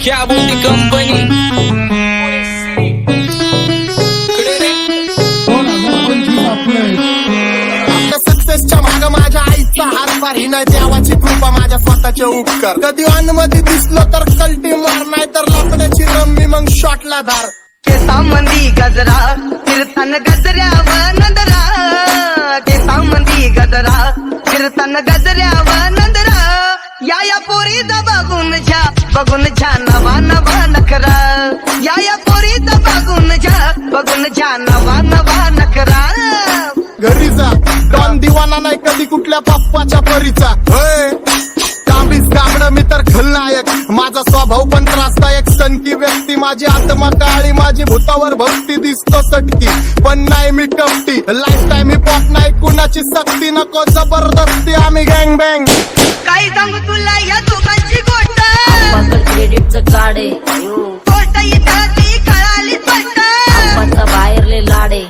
क्या बोलती कंपनी आपल्या सक्सेसच्या माग माझ्या आईचा हातभार ही नाही देवाची कृपा माझ्या स्वतःचे उपकार कधी मध्ये दिसलो तर कल्टी मार नाही तर लपण्याची रम्मी मग शॉटला धार केसामंदी गजरा कीर्तन गजऱ्याव नंदरा केसामंदी गजरा कीर्तन गजऱ्याव नंदरा या पोरीचा बघून झा नवा नवा नखरा या पोरीचा बघून झा नवा नवा नखरा घरी जा डॉन दिवाना नाही कधी कुठल्या पप्पाच्या परीचा होय कांबीस गाबड मी तर खलनायक माझा स्वभाव पण त्रासदायक सनकी व्यक्ती माझी आत्मा काळी माझी भूतावर भक्ती दिसतो सटकी पण नाही मी कपटी लाईफ टाइम ही पॉप नाही कुणाची सक्ती नको जबरदस्ती आम्ही गँग बँग काही सांगू तुला या दोघांची गोष्ट क्रेडिटचं काढे गोष्ट इथं ती कळाली स्पष्ट बाहेरले लाडे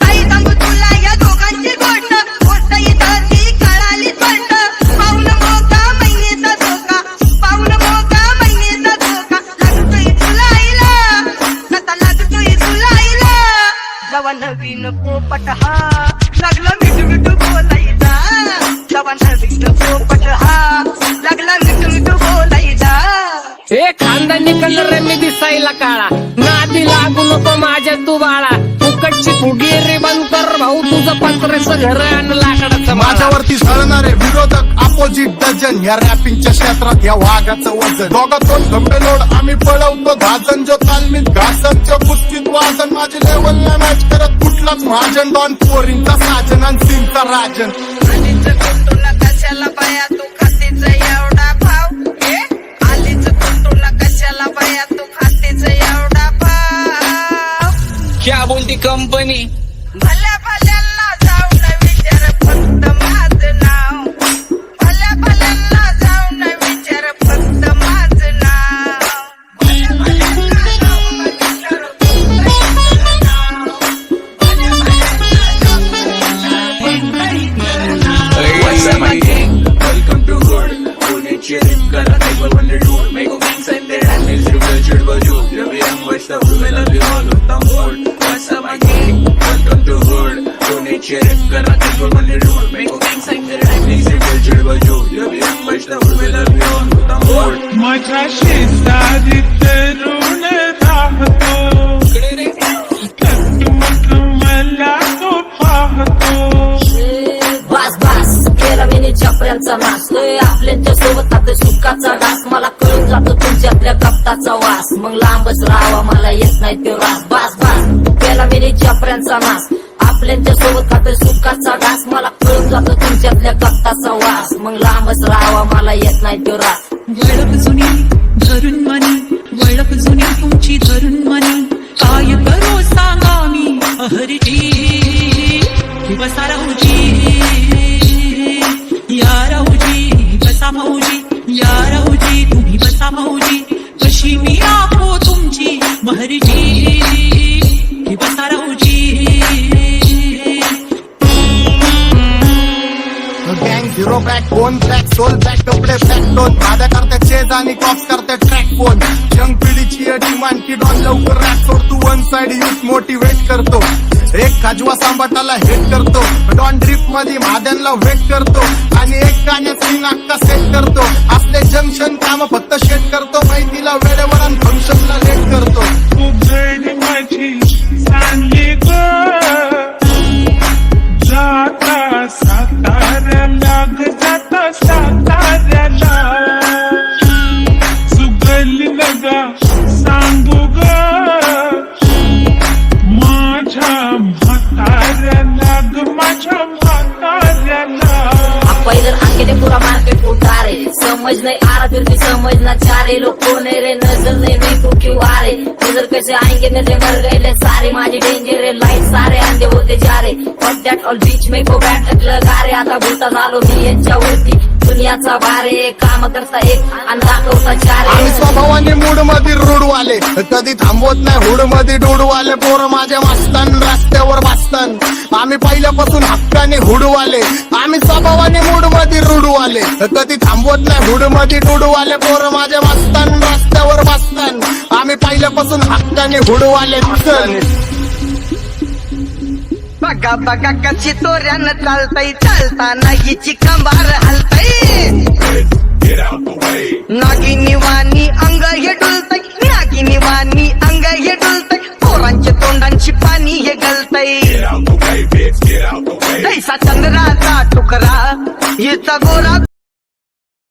काही सांगू तुला या दोघांची गोष्ट इथं ती कळाली स्पष्ट पाऊन मोका महिनेचा धोका पाऊन मोका महिनेचा धोका लागतोय तुला आईला नका लागतोय तुला आईला जवा नवीन पोपट हा लागला मिठू मिठू बोलायचा जवा नवीन पोपट हा लागला मिठू मिठू बोलायचा हे खानदानी कलर मी दिसायला काळा नादी लागू नको माझ्या तू बाळा फुकटची फुगी रे बंद कर भाऊ तुझं पत्रेचं घर आणि लाकडाचं माझ्यावरती झळणारे विरोधक अपोजिट डझन या रॅपिंगच्या क्षेत्रात या वाघाचं वजन दोघातून खंबे लोड आम्ही पळवतो धाजन जो तालमीत घासनच्या कुस्तीत वाजन माझी लेवलला मॅच करत कुठलाच महाजन डॉन पोरींचा साजन आणि सीनचा राजन तुला कशाला बाया तू खातीच एवढा भाव आलीच तुला कशाला बाया तू खातीच एवढा भाव क्या बोलती कंपनी भल्या भल्यांना जाऊन विचार फक्त माझं नाव भल्या भल्यांना जाऊन विचार फक्त माझं नाव भल्या भल्यांना जाऊन विचार फक्त माझं नाव भल्या भल्यांना What's up, my gang? Welcome to Hood. Pune cheering, kara table when they do. Make a gang sign there and make sure you're chill with you. Love you, I'm with the women, love you all with the mood. What's up, my gang? Welcome to Hood. Pune cheering, kara table when they do. Make a gang sign there and make sure you're chill with you. Love you, I'm with the women, love you all with the mood. माझ्या शेजारी तरुण राहतो मग मला तो पाहतो बास बास केला मी चपऱ्यांचा नाच आपल्यांच्या सोबत आता सुखाचा डास मला कळून जातो तुमच्यातल्या गप्ताचा वास मग लांबच राहावा मला येत नाही ते रास बास बास केला मी चपऱ्यांचा नाच आपल्यांच्या सोबत आता सुखाचा डास मला कळून जातो तुमच्यातल्या गप्ताचा वास मग लांबच राहावा मला येत नाही ते रास वळख जुनी धरून मनी वळख जुनी तुमची धरून मनी काय करू सांगा मी अहरजी बसा राहूजी या राहूजी बसा भाऊजी या राहूजी तुम्ही बसा भाऊजी कशी मी आपो तुमची महरजी बसा राहूजी गँग zero back phone back soul back कपडे बॅक दोन भाद्या करते चेज आणि कॉप्स करते ट्रॅक फोन यंग पिढीची डिमांड की डॉन लवकर रॅप सोड तू वन साइड यूथ मोटिवेट करतो एक खाजवा सांबाटाला हेट करतो डॉन ड्रिफ्ट मध्ये भाद्यांना वेट करतो आणि एक गाण्याची नाक्का सेट करतो असले जंक्शन काम फक्त शेट करतो माहितीला वेळेवर आणि फंक्शनला लेट करतो उघड माझी सांगे ग जाता साताऱ्याला ग जाता साताऱ्याला सुगल लगा सांगू ग माझ्या म्हाताऱ्याला ग माझ्या म्हाताऱ्याला पहिलं आखेने पुरा मार्केट उतारे समझ नहीं आ रहा फिर भी समझना चाह रहे लोग कौन है रे नजर नहीं मैं तू क्यों आ रहे नजर कैसे आएंगे नजर मर गए ले सारे माझे डेंजर है लाइट सारे अंधे होते जा रहे फक दॅट ऑल बीच में को बैठक लगा रे आता भूता झालो मी यांच्यावरती दुनियाचा बारे काम करता एक आणि दाखवता चार आम्ही स्वभावाने मूड मध्ये रूडवाले कधी थांबवत नाही हुड मध्ये डुडवाले पोरं माझ्या मस्तान रस्त्यावर बसतान आम्ही पहिल्यापासून हक्काने हुडवाले आम्ही स्वभावाने मूड मध्ये रूडवाले कधी थांबवत नाही हुड मध्ये डुडवाले पोरं माझ्या मस्तान रस्त्यावर पाहिल्यापासून हक्काने हुडवाले चल. बघा बघा कशी तोऱ्यानं चालतय चालताना हिची कंबार हलतय नागिनी वाणी अंग हे डुलतय नागिनी वाणी अंग हे डुलतय पोरांच्या तोंडांची पाणी हे गलतय कैसा चंद्राचा तुकडा हिचा गोरा